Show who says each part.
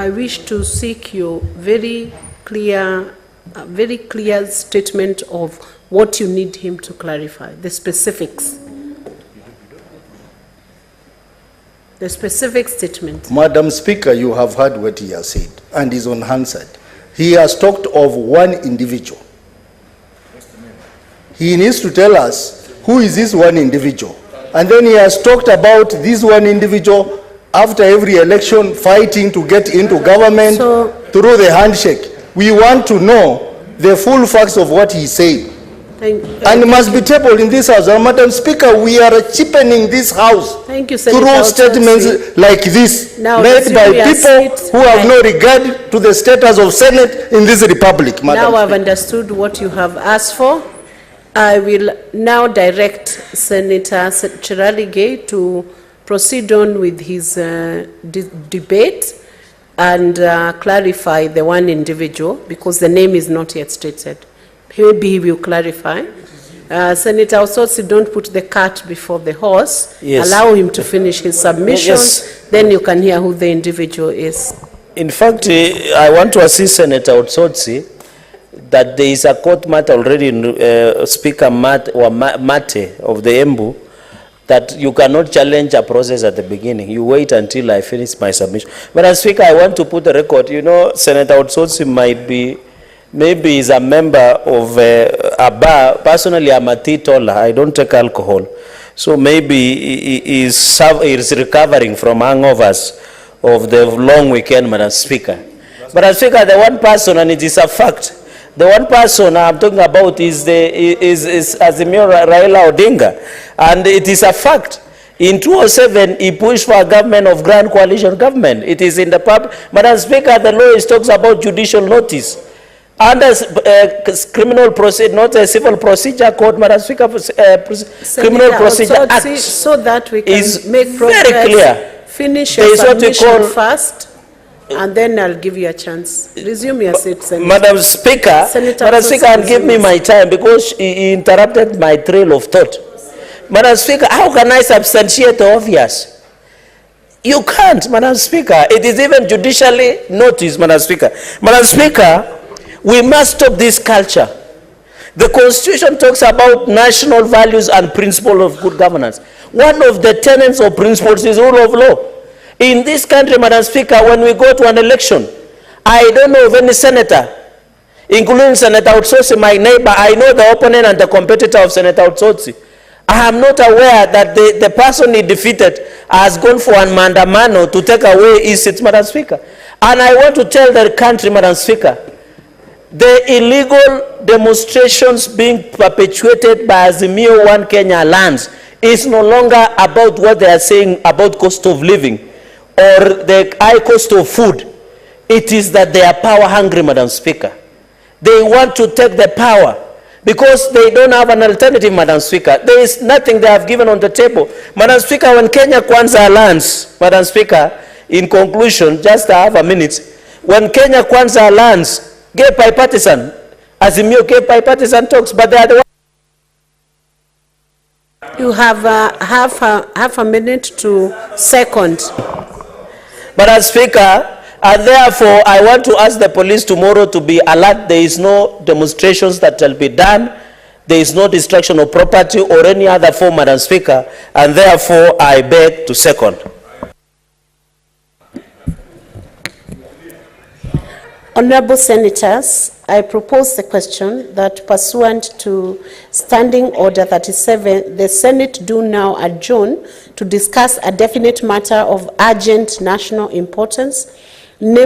Speaker 1: I wish to seek your very clear statement of what you need him to clarify, the specifics. The specific statement.
Speaker 2: Madam Speaker, you have heard what he has said and is unanswered. He has talked of one individual. He needs to tell us who is this one individual. And then he has talked about this one individual after every election fighting to get into government through the handshake. We want to know the full facts of what he said. And it must be tabled in this house. And Madam Speaker, we are cheapening this house through statements like this, made by people who have no regard to the status of Senate in this republic. Madam
Speaker 1: Now I've understood what you have asked for. I will now direct Senator Cheralgei to proceed on with his debate and clarify the one individual, because the name is not yet stated. Maybe he will clarify. Senator Osotsi, don't put the cart before the horse. Yes. Allow him to finish his submission. Yes. Then you can hear who the individual is.
Speaker 3: In fact, I want to assist Senator Osotsi that there is a court matter already in Speaker Mate of the Embu, that you cannot challenge a process at the beginning. You wait until I finish my submission. But as Speaker, I want to put the record. You know, Senator Osotsi might be, maybe he's a member of a bar. Personally, I'm a teetotaler. I don't take alcohol. So maybe he is recovering from hangovers of the long weekend, Madam Speaker. But as Speaker, the one person, and it is a fact, the one person I'm talking about is Azimio Raila Odinga. And it is a fact. In 2007, he pushed for a government of grand coalition government. It is in the public. Madam Speaker, the law talks about judicial notice. Under criminal procedure, not a civil procedure code, Madam Speaker, criminal procedure act
Speaker 1: so that we can
Speaker 3: is
Speaker 1: make progress.
Speaker 3: Very clear.
Speaker 1: Finish your submission first, and then I'll give you a chance. Resume your seat, Senator.
Speaker 3: Madam Speaker, and give me my time, because he interrupted my trail of thought. Madam Speaker, how can I substantiate the obvious? You can't, Madam Speaker. It is even judicially noticed, Madam Speaker. Madam Speaker, we must stop this culture. The Constitution talks about national values and principles of good governance. One of the tenets or principles is rule of law. In this country, Madam Speaker, when we go to an election, I don't know of any senator, including Senator Osotsi, my neighbor. I know the opponent and the competitor of Senator Osotsi. I am not aware that the person he defeated has gone for an mandamano to take away his seat, Madam Speaker. And I want to tell the country, Madam Speaker, the illegal demonstrations being perpetuated by Azimio One Kenya lands is no longer about what they are saying about cost of living or the high cost of food. It is that they are power hungry, Madam Speaker. They want to take the power because they don't have an alternative, Madam Speaker. There is nothing they have given on the table. Madam Speaker, when Kenya Kwanza lands, Madam Speaker, in conclusion, just half a minute, when Kenya Kwanza lands, gay bipartisan, Azimio gay bipartisan talks, but they are the ones.
Speaker 1: You have half a minute to second.
Speaker 3: Madam Speaker, and therefore I want to ask the police tomorrow to be alert. There is no demonstrations that will be done. There is no destruction of property or any other form, Madam Speaker, and therefore I beg to second.
Speaker 1: Honorable Senators, I propose the question that pursuant to Standing Order 37, the Senate do now adjourn to discuss a definite matter of urgent national importance, namely